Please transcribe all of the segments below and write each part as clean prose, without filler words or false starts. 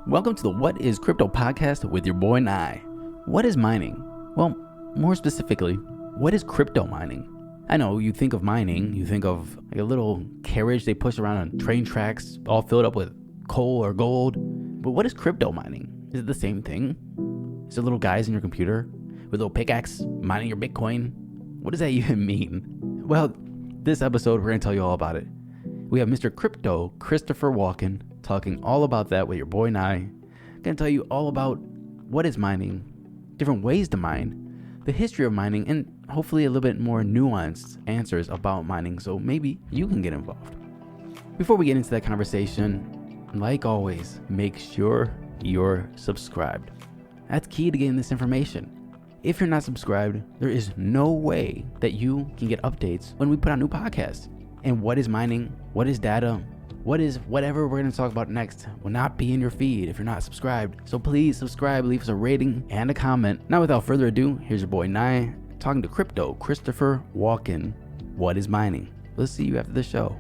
Welcome to the What is Crypto podcast with your boy Nye. What is mining? Well, more specifically, what is crypto mining? I know you think of mining, you think of like a little carriage they push around on train tracks all filled up with coal or gold. But what is crypto mining? Is it the same thing? Is it little guys in your computer with a little pickaxe mining your Bitcoin? What does that even mean? Well, this episode we're going to tell you all about it. We have Mr. Crypto Christopher Walken talking all about that with your boy Nye. Going to tell you all about what is mining, different ways to mine, the history of mining, and hopefully a little bit more nuanced answers about mining so maybe you can get involved. Before we get into that conversation, like always, make sure you're subscribed. That's key to getting this information. If you're not subscribed, there is no way that you can get updates when we put out new podcasts. And what is mining? What is data? What is whatever we're going to talk about next will not be in your feed if you're not subscribed. So please subscribe, leave us a rating and a comment. Now without further ado, here's your boy Nye talking to Crypto Christopher Walken. What is mining? We'll see you after the show.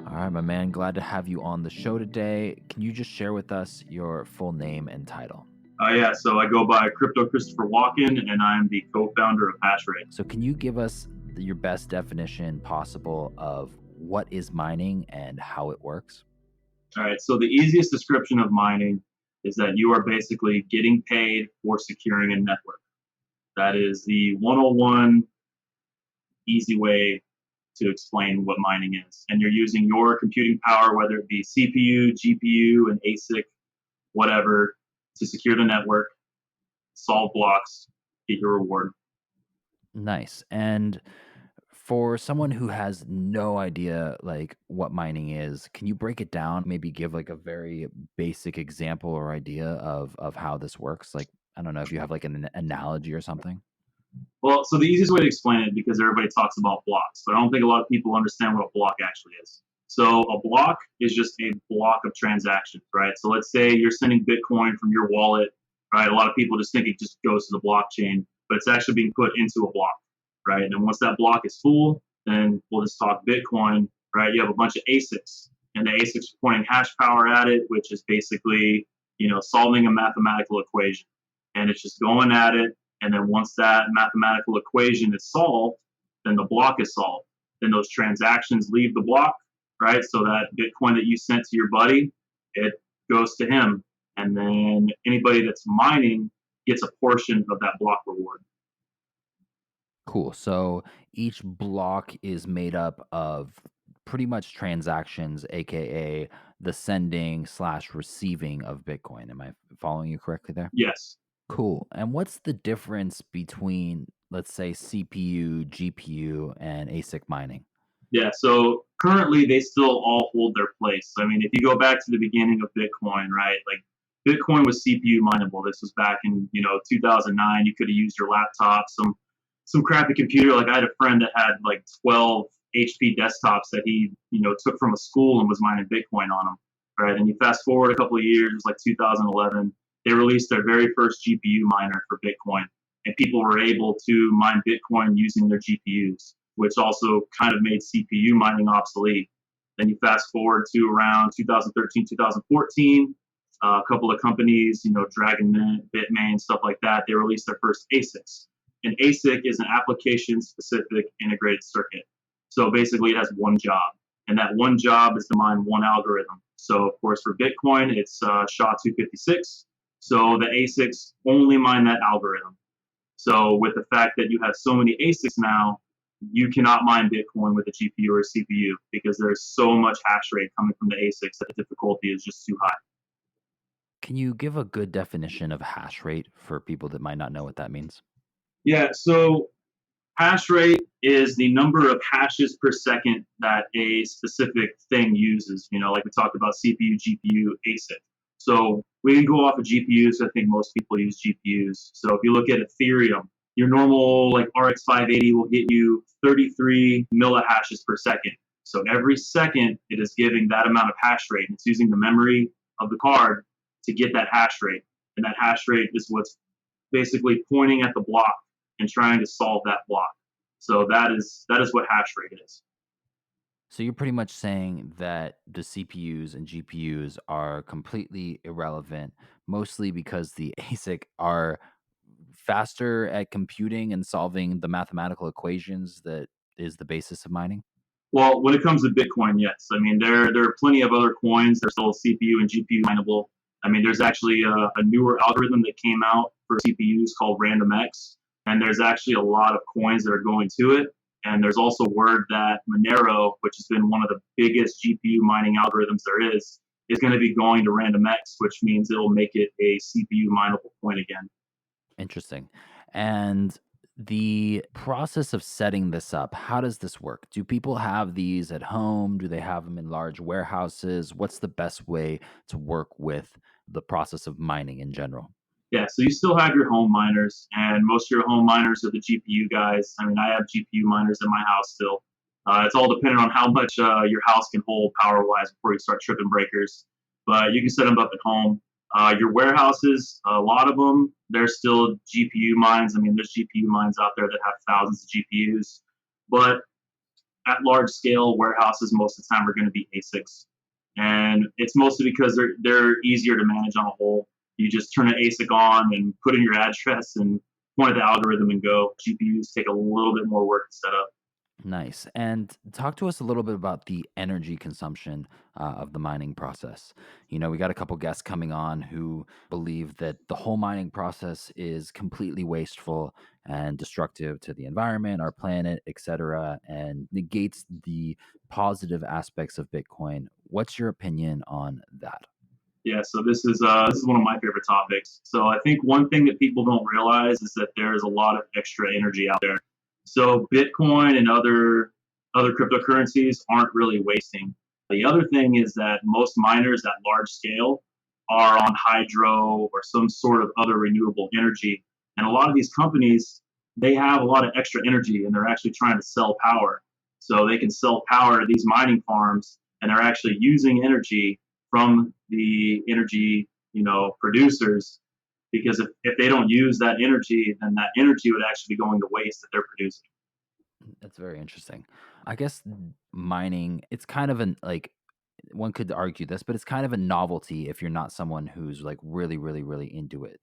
All right, my man, glad to have you on the show today. Can you just share with us your full name and title? So I go by Crypto Christopher Walken, and I'm the co-founder of Hashrate. So can you give us your best definition possible of what is mining and how it works? All right, so the easiest description of mining is that you are basically getting paid for securing a network. That is the 101 easy way to explain what mining is. And you're using your computing power, whether it be CPU, GPU, an ASIC, whatever, to secure the network, solve blocks, get your reward. Nice. And for someone who has no idea like what mining is, can you break it down? Maybe give like a very basic example or idea of how this works? Like, I don't know if you have like an analogy or something. Well, so the easiest way to explain it, because everybody talks about blocks, but I don't think a lot of people understand what a block actually is. So a block is just a block of transactions, right? So let's say you're sending Bitcoin from your wallet, right? A lot of people just think it just goes to the blockchain, but it's actually being put into a block, right? And then once that block is full, then we'll just talk Bitcoin, right? You have a bunch of ASICs, and the ASICs are pointing hash power at it, which is basically, solving a mathematical equation. And it's just going at it. And then once that mathematical equation is solved, then the block is solved. Then those transactions leave the block, right? So that Bitcoin that you sent to your buddy, it goes to him. And then anybody that's mining gets a portion of that block reward. Cool. So each block is made up of pretty much transactions, aka the sending / receiving of Bitcoin. Am I following you correctly there? Yes. Cool. And what's the difference between, let's say, CPU, GPU, and ASIC mining? Yeah, so currently they still all hold their place. I mean, if you go back to the beginning of Bitcoin, right? Like Bitcoin was CPU mineable. This was back in, 2009. You could have used your laptop, some crappy computer. Like I had a friend that had like 12 HP desktops that he, took from a school and was mining Bitcoin on them, right? And you fast forward a couple of years, like 2011, they released their very first GPU miner for Bitcoin, and people were able to mine Bitcoin using their GPUs, which also kind of made CPU mining obsolete. Then you fast forward to around 2013, 2014, a couple of companies, Dragon Mint, Bitmain, stuff like that, they released their first ASICs. An ASIC is an application-specific integrated circuit. So basically it has one job, and that one job is to mine one algorithm. So of course for Bitcoin, it's SHA-256. So the ASICs only mine that algorithm. So with the fact that you have so many ASICs now, you cannot mine Bitcoin with a GPU or a CPU because there's so much hash rate coming from the ASICs that the difficulty is just too high. Can you give a good definition of hash rate for people that might not know what that means? Yeah, so hash rate is the number of hashes per second that a specific thing uses, like we talked about CPU, GPU, ASIC. So we can go off of GPUs. I think most people use GPUs. So if you look at Ethereum, your normal like RX 580 will get you 33 millihashes per second. So every second it is giving that amount of hash rate. It's using the memory of the card to get that hash rate. And that hash rate is what's basically pointing at the block and trying to solve that block. So that is what hash rate is. So you're pretty much saying that the CPUs and GPUs are completely irrelevant, mostly because the ASIC are faster at computing and solving the mathematical equations that is the basis of mining? Well, when it comes to Bitcoin, yes. I mean, there are plenty of other coins that are still CPU and GPU mineable. I mean, there's actually a newer algorithm that came out for CPUs called RandomX, and there's actually a lot of coins that are going to it. And there's also word that Monero, which has been one of the biggest GPU mining algorithms there is going to be going to RandomX, which means it'll make it a CPU mineable coin again. Interesting. And the process of setting this up, how does this work? Do people have these at home? Do they have them in large warehouses? What's the best way to work with the process of mining in general? Yeah, so you still have your home miners, and most of your home miners are the GPU guys. I mean, I have GPU miners in my house still. It's all dependent on how much your house can hold power wise before you start tripping breakers. But you can set them up at home. Your warehouses, a lot of them, they're still GPU mines. I mean, there's GPU mines out there that have thousands of GPUs. But at large scale, warehouses most of the time are going to be ASICs. And it's mostly because they're easier to manage on a whole. You just turn an ASIC on and put in your address and point at the algorithm and go. GPUs take a little bit more work to set up. Nice. And talk to us a little bit about the energy consumption of the mining process. We got a couple guests coming on who believe that the whole mining process is completely wasteful and destructive to the environment, our planet, etc., and negates the positive aspects of Bitcoin. What's your opinion on that? Yeah, so this is one of my favorite topics. So I think one thing that people don't realize is that there is a lot of extra energy out there. So Bitcoin and other cryptocurrencies aren't really wasting. The other thing is that most miners at large scale are on hydro or some sort of other renewable energy. And a lot of these companies, they have a lot of extra energy and they're actually trying to sell power. So they can sell power to these mining farms and they're actually using energy from the energy, producers because if they don't use that energy, then that energy would actually be going to waste that they're producing. That's very interesting. I guess mining, it's kind of one could argue this, but it's kind of a novelty if you're not someone who's like really, really, really into it.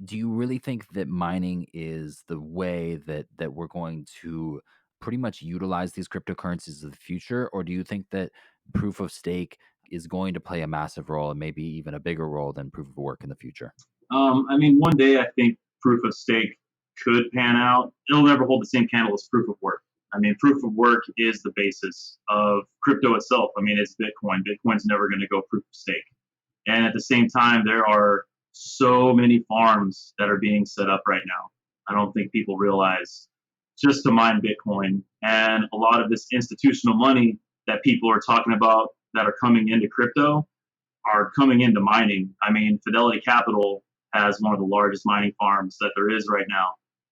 Do you really think that mining is the way that we're going to pretty much utilize these cryptocurrencies of the future? Or do you think that proof of stake is going to play a massive role and maybe even a bigger role than proof of work in the future? I mean, one day I think proof of stake could pan out. It'll never hold the same candle as proof of work. I mean, proof of work is the basis of crypto itself. I mean, it's Bitcoin. Bitcoin's never going to go proof of stake. And at the same time, there are so many farms that are being set up right now. I don't think people realize just to mine Bitcoin. And a lot of this institutional money that people are talking about that are coming into crypto are coming into mining. I mean, Fidelity Capital has one of the largest mining farms that there is right now.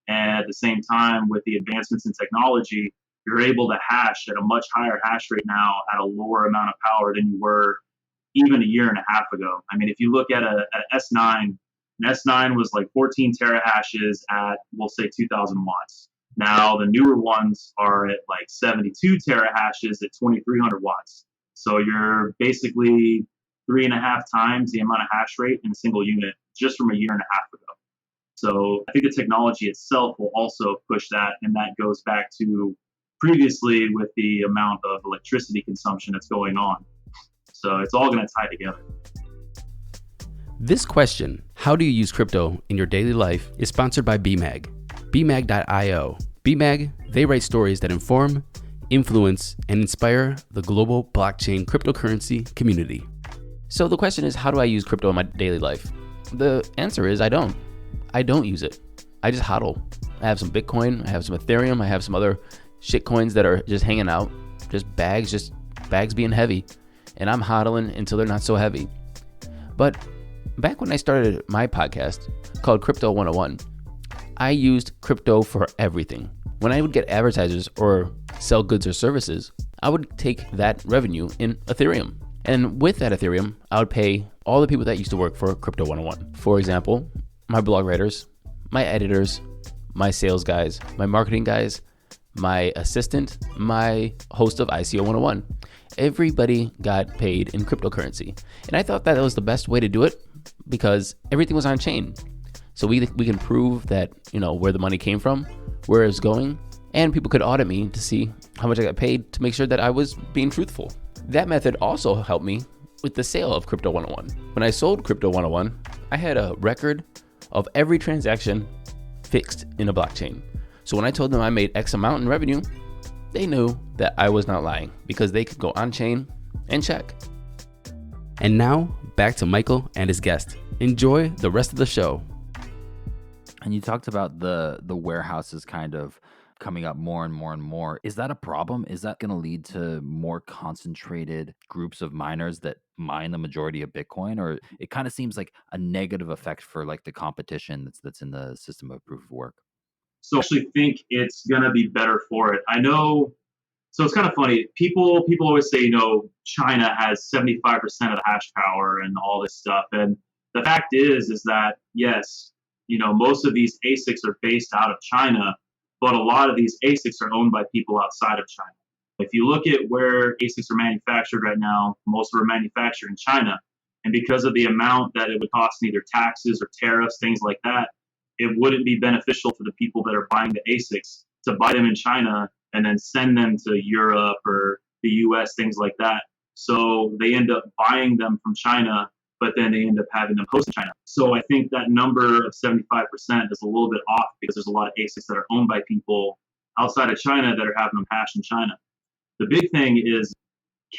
And at the same time, with the advancements in technology, you're able to hash at a much higher hash rate now at a lower amount of power than you were even a year and a half ago. I mean, if you look at an S9, an S9 was like 14 terahashes at, we'll say, 2,000 watts. Now, the newer ones are at like 72 terahashes at 2,300 watts. So you're basically 3.5 times the amount of hash rate in a single unit just from a year and a half ago. So I think the technology itself will also push that, and that goes back to previously with the amount of electricity consumption that's going on. So it's all going to tie together. This question, how do you use crypto in your daily life, is sponsored by BMag. BMag.io. BMag, they write stories that inform, influence, and inspire the global blockchain cryptocurrency community. So the question is, how do I use crypto in my daily life? The answer is I don't. I don't use it. I just hodl. I have some Bitcoin, I have some Ethereum, I have some other shit coins that are just hanging out, just bags being heavy. And I'm hodling until they're not so heavy. But back when I started my podcast called Crypto 101, I used crypto for everything. When I would get advertisers or sell goods or services, I would take that revenue in Ethereum. And with that Ethereum, I would pay all the people that used to work for Crypto 101. For example, my blog writers, my editors, my sales guys, my marketing guys, my assistant, my host of ICO 101. Everybody got paid in cryptocurrency. And I thought that was the best way to do it because everything was on chain. So we can prove that, where the money came from, where it's going, and people could audit me to see how much I got paid to make sure that I was being truthful. That method also helped me with the sale of Crypto 101. When I sold Crypto 101, I had a record of every transaction fixed in a blockchain. So when I told them I made X amount in revenue, they knew that I was not lying because they could go on chain and check. And now back to Michael and his guest. Enjoy the rest of the show. And you talked about the warehouses kind of coming up more and more and more. Is that a problem? Is that going to lead to more concentrated groups of miners that mine the majority of Bitcoin? Or it kind of seems like a negative effect for like the competition that's in the system of proof of work? So I actually think it's going to be better for it. I know. So it's kind of funny. People always say, China has 75% of the hash power and all this stuff. And the fact is that, yes, most of these ASICs are based out of China, but a lot of these ASICs are owned by people outside of China. If you look at where ASICs are manufactured right now, most of them are manufactured in China. And because of the amount that it would cost in either taxes or tariffs, things like that, it wouldn't be beneficial for the people that are buying the ASICs to buy them in China and then send them to Europe or the US, things like that. So they end up buying them from China, but then they end up having them host in China. So I think that number of 75% is a little bit off because there's a lot of ASICs that are owned by people outside of China that are having them hash in China. The big thing is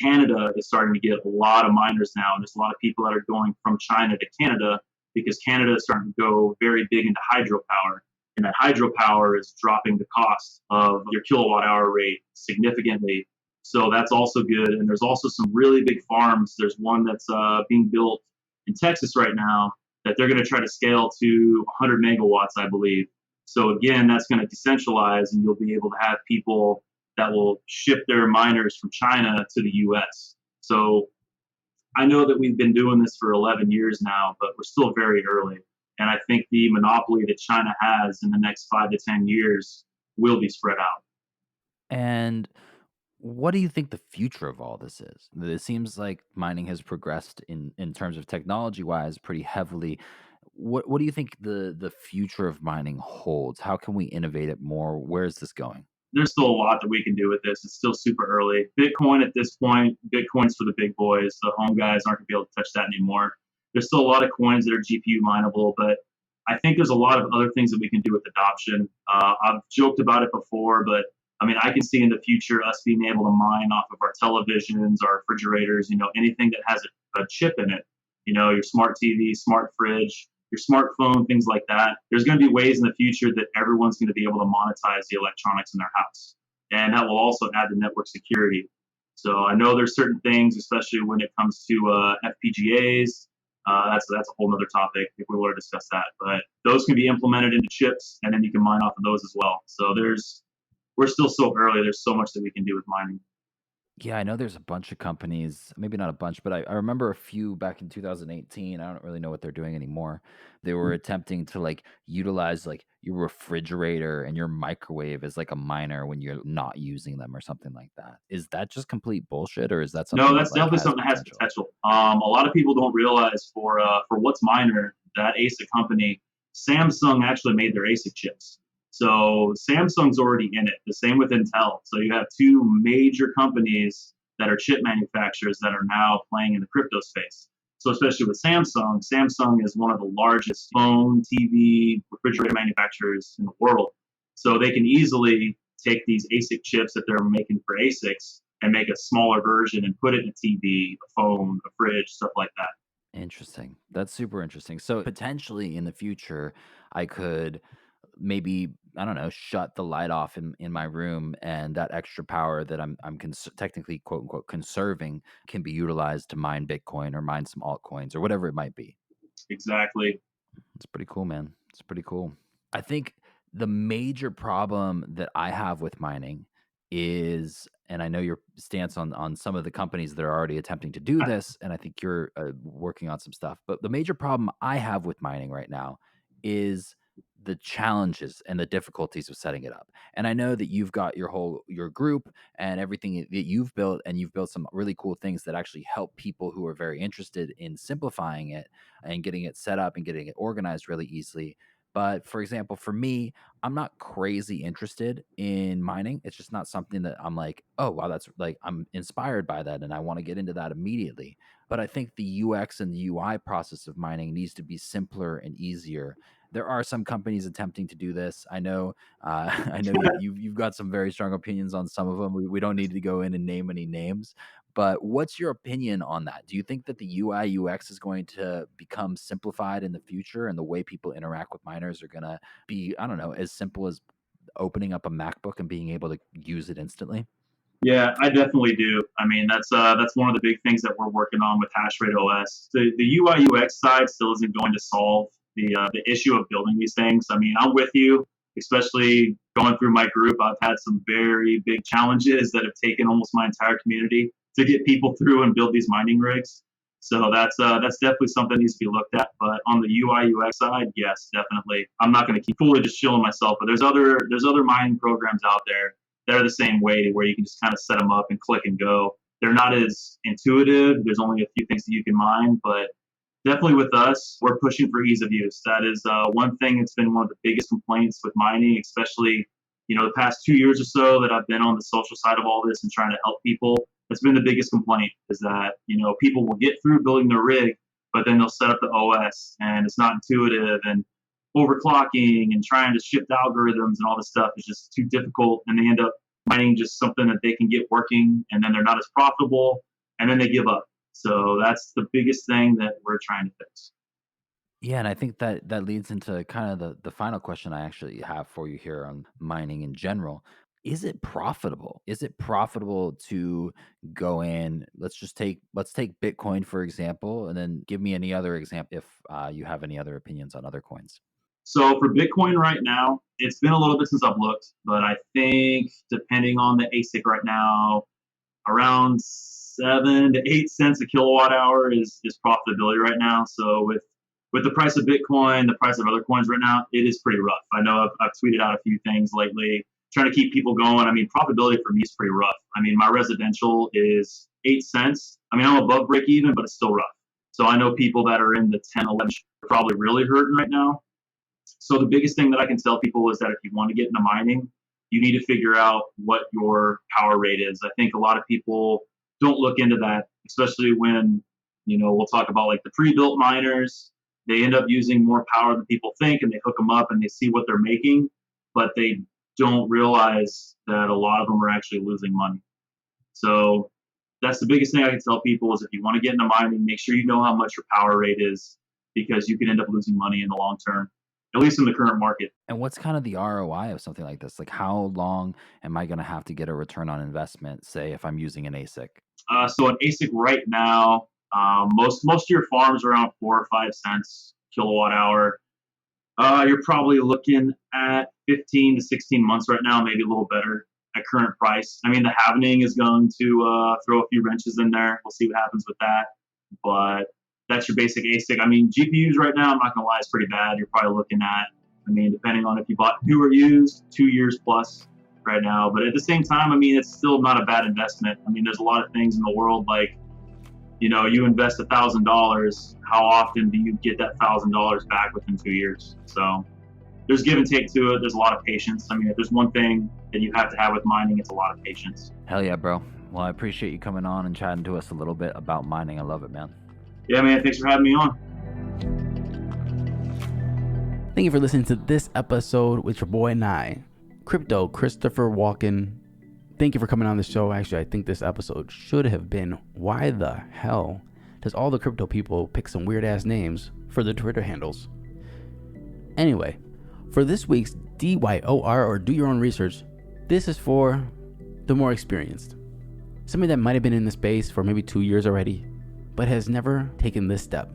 Canada is starting to get a lot of miners now, and there's a lot of people that are going from China to Canada because Canada is starting to go very big into hydropower. And that hydropower is dropping the cost of your kilowatt hour rate significantly. So that's also good. And there's also some really big farms. There's one that's being built in Texas right now that they're going to try to scale to 100 megawatts, I believe. So again, that's going to decentralize, and you'll be able to have people that will ship their miners from China to the US. So I know that we've been doing this for 11 years now, but we're still very early. And I think the monopoly that China has in the next 5 to 10 years will be spread out. And what do you think the future of all this is? It seems like mining has progressed in terms of technology wise pretty heavily. What do you think the future of mining holds? How can we innovate it more? Where is this going? There's still a lot that we can do with this. It's still super early. Bitcoin at this point, Bitcoin's for the big boys. The home guys aren't going to be able to touch that anymore. There's still a lot of coins that are GPU mineable, but I think there's a lot of other things that we can do with adoption. I've joked about it before, but I can see in the future us being able to mine off of our televisions, our refrigerators, anything that has a chip in it, your smart TV, smart fridge, your smartphone, things like that. There's going to be ways in the future that everyone's going to be able to monetize the electronics in their house. And that will also add to network security. So I know there's certain things, especially when it comes to FPGAs. That's a whole other topic if we were to discuss that. But those can be implemented into chips, and then you can mine off of those as well. So we're still so early. There's so much that we can do with mining. Yeah, I know there's a bunch of companies, maybe not a bunch, but I remember a few back in 2018. I don't really know what they're doing anymore. They were attempting to like utilize like your refrigerator and your microwave as like a miner when you're not using them or something like that. Is that just complete bullshit, or is that something No, that that's like definitely has something that has potential? potential. A lot of people don't realize for what's miner, that ASIC company, Samsung actually made their ASIC chips. So Samsung's already in it. The same with Intel. So you have two major companies that are chip manufacturers that are now playing in the crypto space. So especially with Samsung, Samsung is one of the largest phone, TV, refrigerator manufacturers in the world. So they can easily take these ASIC chips that they're making for ASICs and make a smaller version and put it in a TV, a phone, a fridge, stuff like that. Interesting. That's super interesting. So potentially in the future, I could maybe, I don't know, shut the light off in my room, and that extra power that I'm technically quote unquote conserving can be utilized to mine Bitcoin or mine some altcoins or whatever it might be. Exactly. It's pretty cool, man. It's pretty cool. I think the major problem that I have with mining is, and I know your stance on some of the companies that are already attempting to do this, and I think you're working on some stuff. But the major problem I have with mining right now is the challenges and the difficulties of setting it up. And I know that you've got your group and everything that you've built, and you've built some really cool things that actually help people who are very interested in simplifying it and getting it set up and getting it organized really easily. But for example, for me, I'm not crazy interested in mining. It's just not something that I'm like, oh, wow, that's like, I'm inspired by that and I want to get into that immediately. But I think the UX and the UI process of mining needs to be simpler and easier. There are some companies attempting to do this. I know, I know you've got some very strong opinions on some of them. We don't need to go in and name any names, but what's your opinion on that? Do you think that the UI UX is going to become simplified in the future, and the way people interact with miners are going to be, I don't know, as simple as opening up a MacBook and being able to use it instantly? Yeah, I definitely do. I mean, that's one of the big things that we're working on with Hashrate OS. The UI UX side still isn't going to solve the issue of building these things. I mean, I'm with you, especially going through my group. I've had some very big challenges that have taken almost my entire community to get people through and build these mining rigs. So that's definitely something that needs to be looked at. But on the UI UX side, yes, definitely. I'm not going to keep fully just chilling myself, but there's other mining programs out there that are the same way, where you can just kind of set them up and click and go. They're not as intuitive. There's only a few things that you can mine, but definitely with us, we're pushing for ease of use. That is one thing that's been one of the biggest complaints with mining, especially the past 2 years or so that I've been on the social side of all this and trying to help people. That's been the biggest complaint, is that people will get through building their rig, but then they'll set up the OS and it's not intuitive, and overclocking and trying to shift algorithms and all this stuff is just too difficult, and they end up mining just something that they can get working, and then they're not as profitable, and then they give up. So that's the biggest thing that we're trying to fix. Yeah, and I think that leads into kind of the final question I actually have for you here on mining in general. Is it profitable? Is it profitable to go in? Let's take Bitcoin for example, and then give me any other example if you have any other opinions on other coins. So for Bitcoin right now, it's been a little bit since I've looked, but I think depending on the ASIC right now, around 7 to 8 cents a kilowatt hour is profitability right now. So with the price of Bitcoin, the price of other coins right now, it is pretty rough. I know I've tweeted out a few things lately trying to keep people going. I mean, profitability for me is pretty rough. I mean, my residential is 8 cents. I mean, I'm above break even, but it's still rough. So I know people that are in the 10, 11 are probably really hurting right now. So the biggest thing that I can tell people is that if you want to get into mining, you need to figure out what your power rate is. I think a lot of people don't look into that, especially when, we'll talk about like the pre-built miners. They end up using more power than people think, and they hook them up and they see what they're making, but they don't realize that a lot of them are actually losing money. So that's the biggest thing I can tell people is if you want to get into mining, make sure you know how much your power rate is, because you can end up losing money in the long term, at least in the current market. And what's kind of the ROI of something like this? Like, how long am I going to have to get a return on investment, say, if I'm using an ASIC? So an ASIC right now, most of your farms are around 4 or 5 cents kilowatt hour. You're probably looking at 15 to 16 months right now, maybe a little better at current price. I mean, the halvening is going to throw a few wrenches in there. We'll see what happens with that. But that's your basic ASIC. I mean, GPUs right now, I'm not going to lie, it's pretty bad. You're probably looking at, I mean, depending on if you bought new or used, 2 years plus right now. But at the same time, I mean, it's still not a bad investment. I mean, there's a lot of things in the world like, you invest $1,000. How often do you get that $1,000 back within 2 years? So there's give and take to it. There's a lot of patience. I mean, if there's one thing that you have to have with mining, it's a lot of patience. Hell yeah, bro. Well, I appreciate you coming on and chatting to us a little bit about mining. I love it, man. Yeah, man. Thanks for having me on. Thank you for listening to this episode with your boy Nye, Crypto Christopher Walken. Thank you for coming on the show. Actually, I think this episode should have been, why the hell does all the crypto people pick some weird ass names for their Twitter handles? Anyway, for this week's DYOR, or do your own research, this is for the more experienced. Somebody that might have been in the space for maybe 2 years already, but has never taken this step.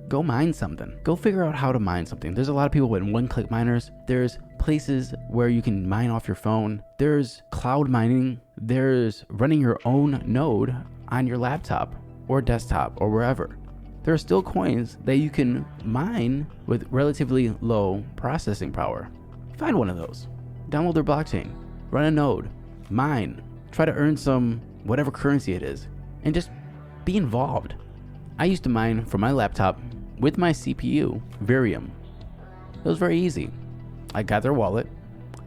Go mine something. Go figure out how to mine something. There's a lot of people with one-click miners. There's places where you can mine off your phone. There's cloud mining. There's running your own node on your laptop or desktop or wherever. there are still coins that you can mine with relatively low processing power. Find one of those, download their blockchain, run a node, mine, try to earn some whatever currency it is, and just be involved. I used to mine from my laptop with my CPU, Virium. It was very easy. I got their wallet,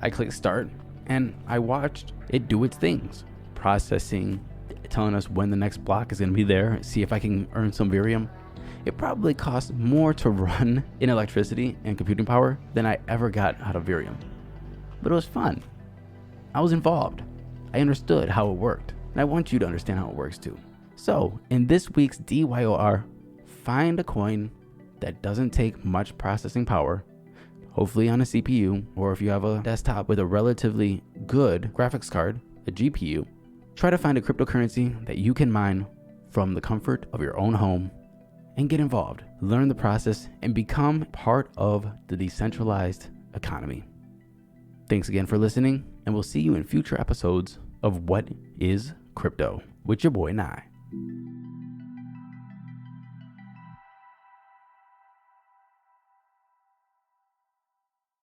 I clicked start, and I watched it do its things. Processing, telling us when the next block is going to be there, see if I can earn some Virium. It probably cost more to run in electricity and computing power than I ever got out of Virium. But it was fun. I was involved. I understood how it worked, and I want you to understand how it works too. So, in this week's DYOR, find a coin that doesn't take much processing power, hopefully on a CPU, or if you have a desktop with a relatively good graphics card, a GPU, try to find a cryptocurrency that you can mine from the comfort of your own home and get involved, learn the process, and become part of the decentralized economy. Thanks again for listening, and we'll see you in future episodes of What is Crypto with your boy Nye.